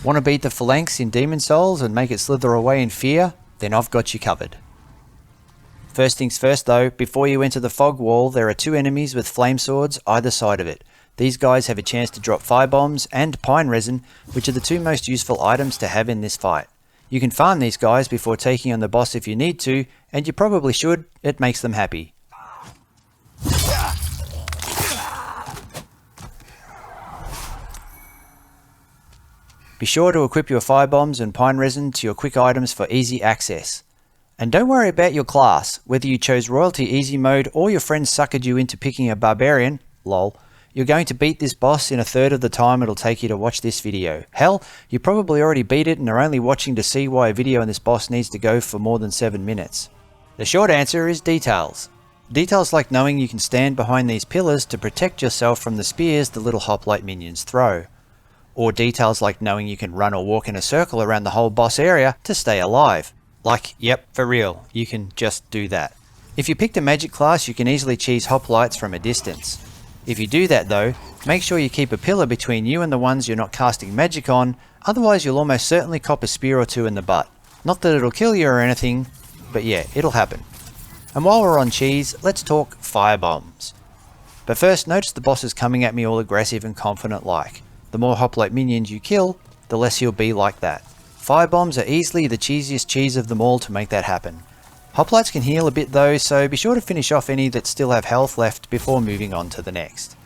Want to beat the Phalanx in Demon Souls and make it slither away in fear? Then I've got you covered. First things first though, before you enter the fog wall, there are two enemies with flame swords either side of it. These guys have a chance to drop fire bombs and pine resin, which are the two most useful items to have in this fight. You can farm these guys before taking on the boss if you need to, and you probably should, it makes them happy. Be sure to equip your fire bombs and pine resin to your quick items for easy access. And don't worry about your class, whether you chose Royalty Easy Mode or your friends suckered you into picking a Barbarian, lol. You're going to beat this boss in a third of the time it'll take you to watch this video. Hell, you probably already beat it and are only watching to see why a video on this boss needs to go for more than 7 minutes. The short answer is details. Details like knowing you can stand behind these pillars to protect yourself from the spears the little hoplite minions throw. Or details like knowing you can run or walk in a circle around the whole boss area to stay alive. Like, yep, for real, you can just do that. If you picked a magic class, you can easily cheese hoplites from a distance. If you do that though, make sure you keep a pillar between you and the ones you're not casting magic on, otherwise you'll almost certainly cop a spear or two in the butt. Not that it'll kill you or anything, but yeah, it'll happen. And while we're on cheese, let's talk fire bombs. But first, notice the boss is coming at me all aggressive and confident like. The more hoplite minions you kill, the less he'll be like that. Fire bombs are easily the cheesiest cheese of them all to make that happen. Hoplites can heal a bit though, so be sure to finish off any that still have health left before moving on to the next.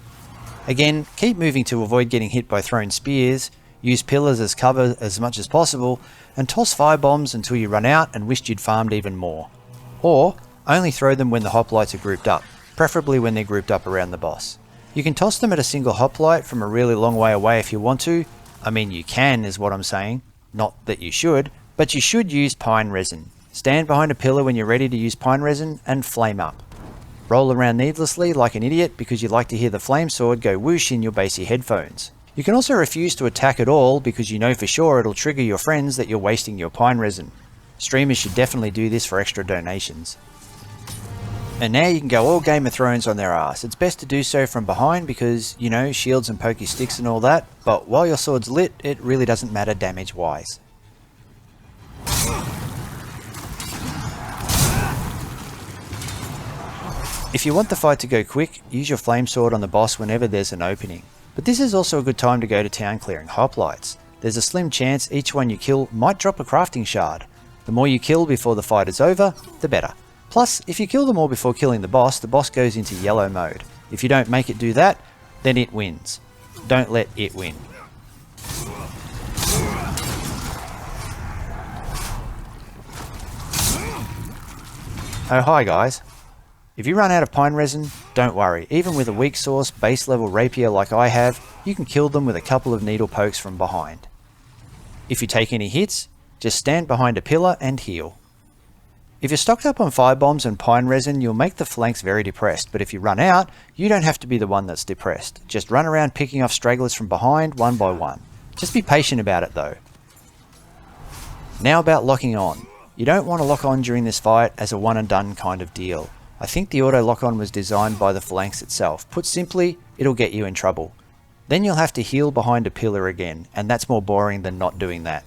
Again, keep moving to avoid getting hit by thrown spears, use pillars as cover as much as possible, and toss fire bombs until you run out and wished you'd farmed even more. Or, only throw them when the hoplites are grouped up, preferably when they're grouped up around the boss. You can toss them at a single hoplite from a really long way away if you want to. I mean, you can is what I'm saying. Not that you should, but you should use pine resin. Stand behind a pillar when you're ready to use pine resin and flame up. Roll around needlessly like an idiot because you like to hear the flame sword go whoosh in your bassy headphones. You can also refuse to attack at all because you know for sure it'll trigger your friends that you're wasting your pine resin. Streamers should definitely do this for extra donations. And now you can go all Game of Thrones on their ass. It's best to do so from behind because, you know, shields and pokey sticks and all that, but while your sword's lit, it really doesn't matter damage-wise. If you want the fight to go quick, use your flame sword on the boss whenever there's an opening. But this is also a good time to go to town clearing hoplites. There's a slim chance each one you kill might drop a crafting shard. The more you kill before the fight is over, the better. Plus, if you kill them all before killing the boss goes into yellow mode. If you don't make it do that, then it wins. Don't let it win. Oh hi guys. If you run out of pine resin, don't worry. Even with a weak source base level rapier like I have, you can kill them with a couple of needle pokes from behind. If you take any hits, just stand behind a pillar and heal. If you're stocked up on fire bombs and pine resin, you'll make the Phalanx very depressed, but if you run out, you don't have to be the one that's depressed. Just run around picking off stragglers from behind one by one. Just be patient about it though. Now about locking on. You don't want to lock on during this fight as a one and done kind of deal. I think the auto lock on was designed by the Phalanx itself. Put simply, it'll get you in trouble. Then you'll have to heal behind a pillar again, and that's more boring than not doing that.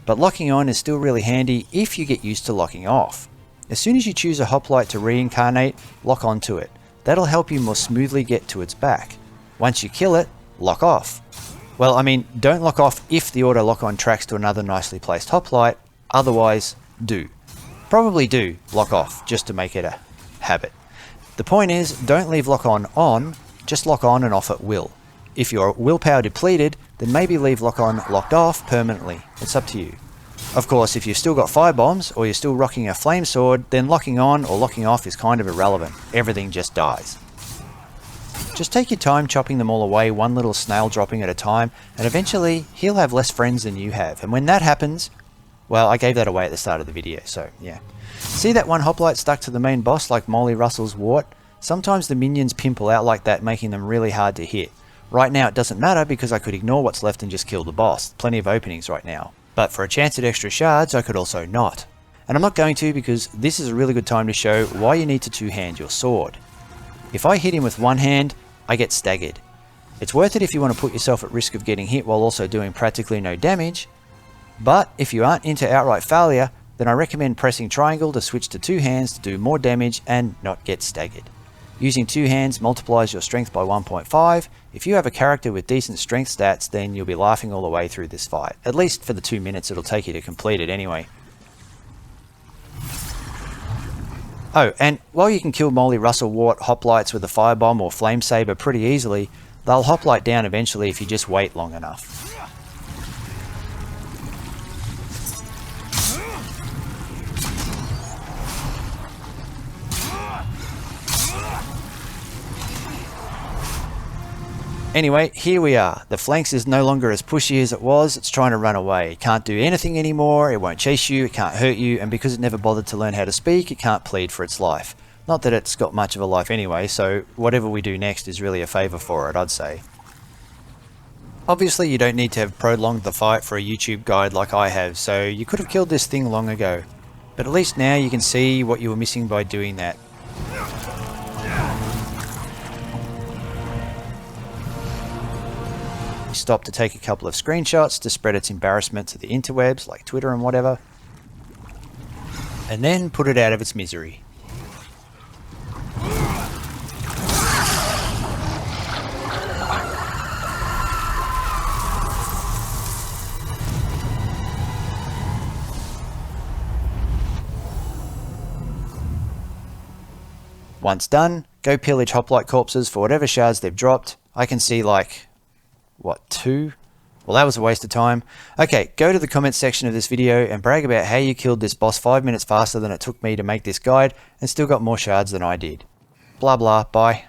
But locking on is still really handy if you get used to locking off. As soon as you choose a hoplite to reincarnate, lock onto it. That'll help you more smoothly get to its back. Once you kill it, lock off. Well, I mean, don't lock off if the auto lock on tracks to another nicely placed hoplite, otherwise do. Probably do lock off just to make it a habit. The point is, don't leave lock on, just lock on and off at will. If you're willpower depleted, then maybe leave lock on locked off permanently. It's up to you. Of course, if you've still got fire bombs or you're still rocking a flame sword, then locking on or locking off is kind of irrelevant. Everything just dies. Just take your time chopping them all away, one little snail dropping at a time, and eventually he'll have less friends than you have. And when that happens, well, I gave that away at the start of the video, so yeah. See that one hoplite stuck to the main boss like Molly Russell's wart? Sometimes the minions pimple out like that, making them really hard to hit. Right now it doesn't matter because I could ignore what's left and just kill the boss. Plenty of openings right now. But for a chance at extra shards, I could also not. And I'm not going to because this is a really good time to show why you need to two-hand your sword. If I hit him with one hand, I get staggered. It's worth it if you want to put yourself at risk of getting hit while also doing practically no damage, but if you aren't into outright failure, then I recommend pressing triangle to switch to 2 hands to do more damage and not get staggered. Using 2 hands multiplies your strength by 1.5. If you have a character with decent strength stats, then you'll be laughing all the way through this fight, at least for the 2 minutes it'll take you to complete it anyway. Oh, and while you can kill Molly Russell Wart hoplites with a firebomb or flame saber pretty easily, they'll hoplite down eventually if you just wait long enough. Anyway, here we are. The Phalanx is no longer as pushy as it was. It's trying to run away. It can't do anything anymore, it won't chase you, it can't hurt you, and because it never bothered to learn how to speak, it can't plead for its life. Not that it's got much of a life anyway, so whatever we do next is really a favour for it, I'd say. Obviously you don't need to have prolonged the fight for a YouTube guide like I have, so you could have killed this thing long ago. But at least now you can see what you were missing by doing that. Stop to take a couple of screenshots to spread its embarrassment to the interwebs like Twitter and whatever, and then put it out of its misery. Once done, go pillage hoplite corpses for whatever shards they've dropped. I can see like, what, 2? Well, that was a waste of time. Okay, go to the comments section of this video and brag about how you killed this boss 5 minutes faster than it took me to make this guide and still got more shards than I did. Blah blah, bye.